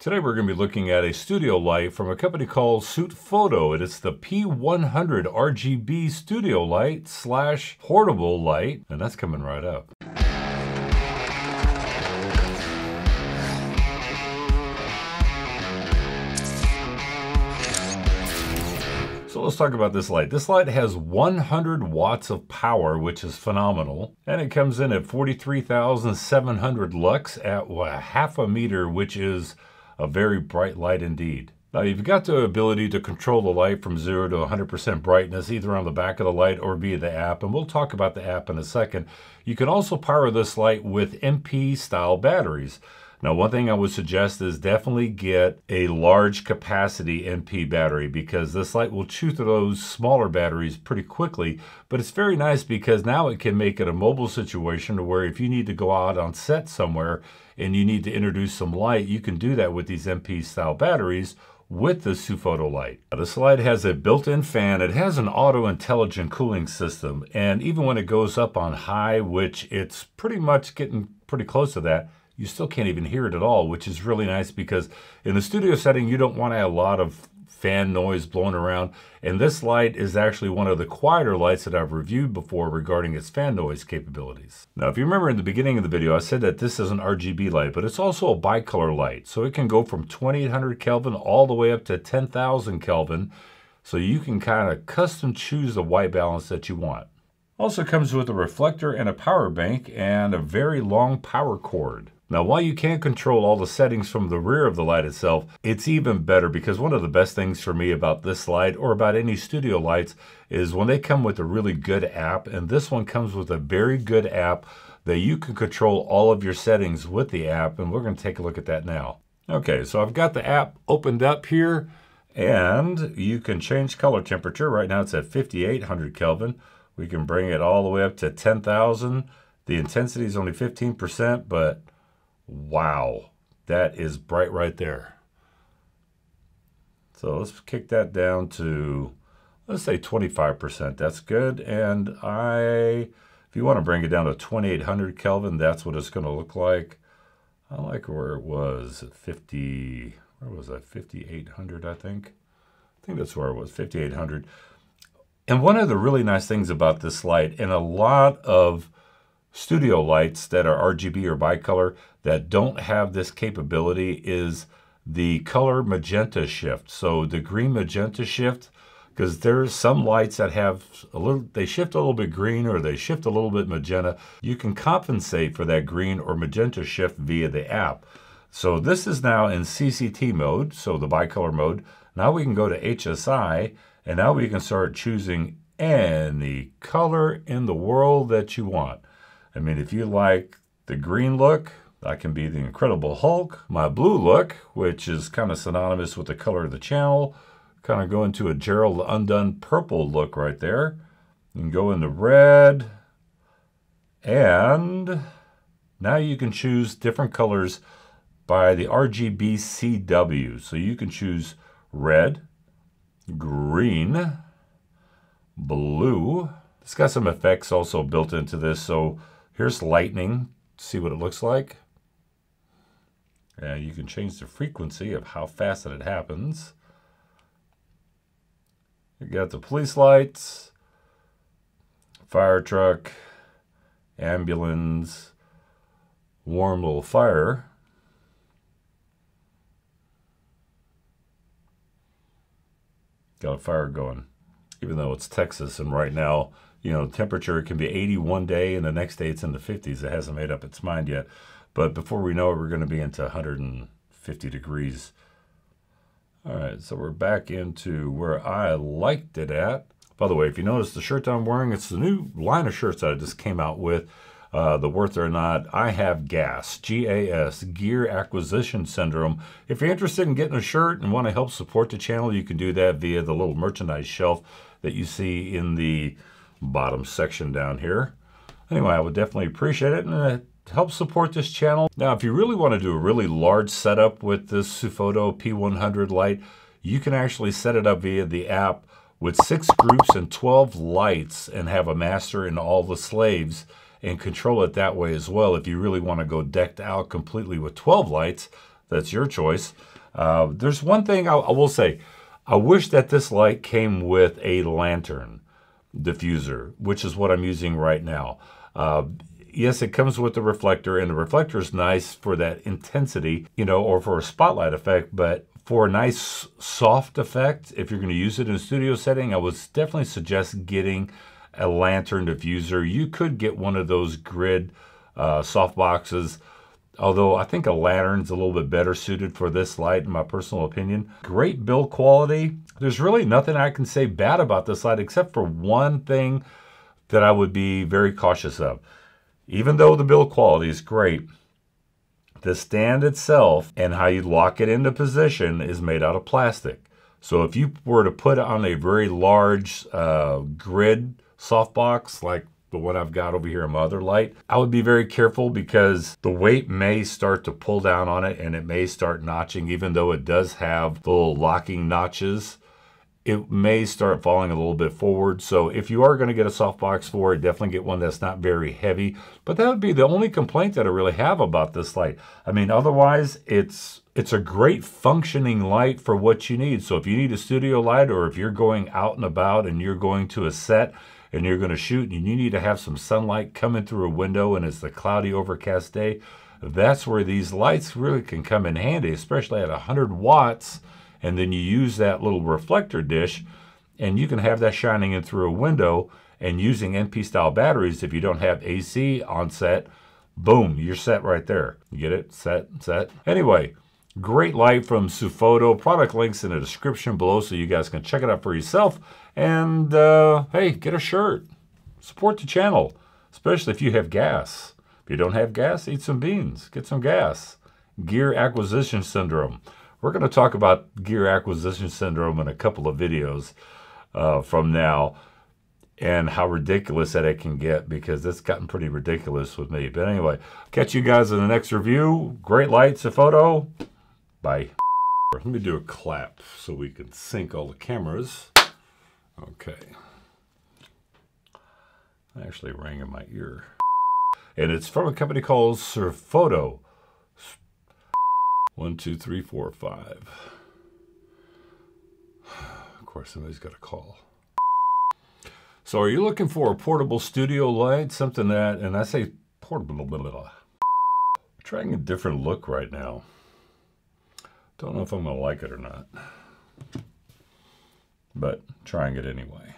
Today we're going to be looking at a studio light from a company called SUITPHOTO. It's the P100 RGB studio light / portable light, and that's coming right up. So let's talk about this light. This light has 100 watts of power, which is phenomenal. And it comes in at 43,700 lux at half a meter, which is a very bright light indeed. Now you've got the ability to control the light from 0 to 100% brightness, either on the back of the light or via the app. And we'll talk about the app in a second. You can also power this light with MP style batteries. Now, one thing I would suggest is definitely get a large capacity MP battery because this light will chew through those smaller batteries pretty quickly. But it's very nice because now it can make it a mobile situation where if you need to go out on set somewhere and you need to introduce some light, you can do that with these MP style batteries with the SUITPHOTO light. Now, this light has a built-in fan. It has an auto intelligent cooling system. And even when it goes up on high, which it's pretty much getting pretty close to that, you still can't even hear it at all, which is really nice because in the studio setting, you don't want to have a lot of fan noise blowing around. And this light is actually one of the quieter lights that I've reviewed before regarding its fan noise capabilities. Now, if you remember in the beginning of the video, I said that this is an RGB light, but it's also a bicolor light. So it can go from 2800 Kelvin all the way up to 10,000 Kelvin. So you can kind of custom choose the white balance that you want. Also comes with a reflector and a power bank and a very long power cord. Now, while you can't control all the settings from the rear of the light itself, it's even better because one of the best things for me about this light or about any studio lights is when they come with a really good app, and this one comes with a very good app that you can control all of your settings with the app, and we're going to take a look at that now. Okay, so I've got the app opened up here, and you can change color temperature. Right now it's at 5,800 Kelvin. We can bring it all the way up to 10,000. The intensity is only 15%, but wow, that is bright right there. So let's kick that down to, let's say 25%. That's good. And if you want to bring it down to 2,800 Kelvin, that's what it's going to look like. I like where it was at 50, where was that? 5,800, I think. I think that's where it was, 5,800. And one of the really nice things about this light, and a lot of studio lights that are RGB or bicolor that don't have this capability, is the color magenta shift. So the green magenta shift, because there's some lights that have they shift a little bit green or they shift a little bit magenta. You can compensate for that green or magenta shift via the app. So this is now in CCT mode, so the bicolor mode. Now we can go to HSI, and now we can start choosing any color in the world that you want. I mean, if you like the green look, that can be the Incredible Hulk. My blue look, which is kind of synonymous with the color of the channel, kind of go into a Gerald Undone purple look right there. You can go into red, and now you can choose different colors by the RGB CW. So you can choose red, green, blue. It's got some effects also built into this. So here's lightning. See what it looks like. And you can change the frequency of how fast that it happens. You got the police lights, fire truck, ambulance, warm little fire. Got a fire going, even though it's Texas, and right now, you know, temperature can be 80 one day and the next day it's in the 50s. It hasn't made up its mind yet. But before we know it, we're going to be into 150 degrees. All right, so we're back into where I liked it at. By the way, if you notice the shirt I'm wearing, it's the new line of shirts that I just came out with. The Worth or Not, I have GAS, G-A-S, Gear Acquisition Syndrome. If you're interested in getting a shirt and want to help support the channel, you can do that via the little merchandise shelf that you see in the bottom section down here. Anyway, I would definitely appreciate it, and help support this channel. Now, if you really want to do a really large setup with this SUITPHOTO P100 light, you can actually set it up via the app with 6 groups and 12 lights and have a master and all the slaves and control it that way as well. If you really want to go decked out completely with 12 lights, That's your choice. There's one thing I will say. I wish that this light came with a lantern diffuser, which is what I'm using right now. Yes, it comes with the reflector, and the reflector is nice for that intensity, you know, or for a spotlight effect, but for a nice soft effect, if you're going to use it in a studio setting, I would definitely suggest getting a lantern diffuser. You could get one of those grid soft boxes, although I think a lantern's a little bit better suited for this light, in my personal opinion. Great build quality. There's really nothing I can say bad about this light, except for one thing that I would be very cautious of. Even though the build quality is great, the stand itself and how you lock it into position is made out of plastic. So if you were to put it on a very large grid softbox, like the one I've got over here in my other light, I would be very careful because the weight may start to pull down on it and it may start notching. Even though it does have the little locking notches, it may start falling a little bit forward. So if you are going to get a softbox for it, definitely get one that's not very heavy. But that would be the only complaint that I really have about this light. I mean, otherwise, it's a great functioning light for what you need. So if you need a studio light, or if you're going out and about and you're going to a set and you're going to shoot and you need to have some sunlight coming through a window and it's a cloudy, overcast day, that's where these lights really can come in handy, especially at 100 watts. And then you use that little reflector dish, and you can have that shining in through a window, and using NP style batteries, if you don't have AC on set, boom, you're set right there. You get it? Set. Anyway, great light from Sufoto. Product links in the description below so you guys can check it out for yourself. And hey, get a shirt. Support the channel, especially if you have gas. If you don't have gas, eat some beans. Get some gas. Gear acquisition syndrome. We're going to talk about gear acquisition syndrome in a couple of videos from now, and how ridiculous that it can get, because it's gotten pretty ridiculous with me. But anyway, catch you guys in the next review. Great lights, a photo. Bye. Let me do a clap so we can sync all the cameras. Okay. I actually rang in my ear. And it's from a company called Sufoto. 1, 2, 3, 4, 5. Of course, somebody's got a call. So are you looking for a portable studio light? Something that, and I say portable, trying a different look right now. Don't know if I'm going to like it or not, but trying it anyway.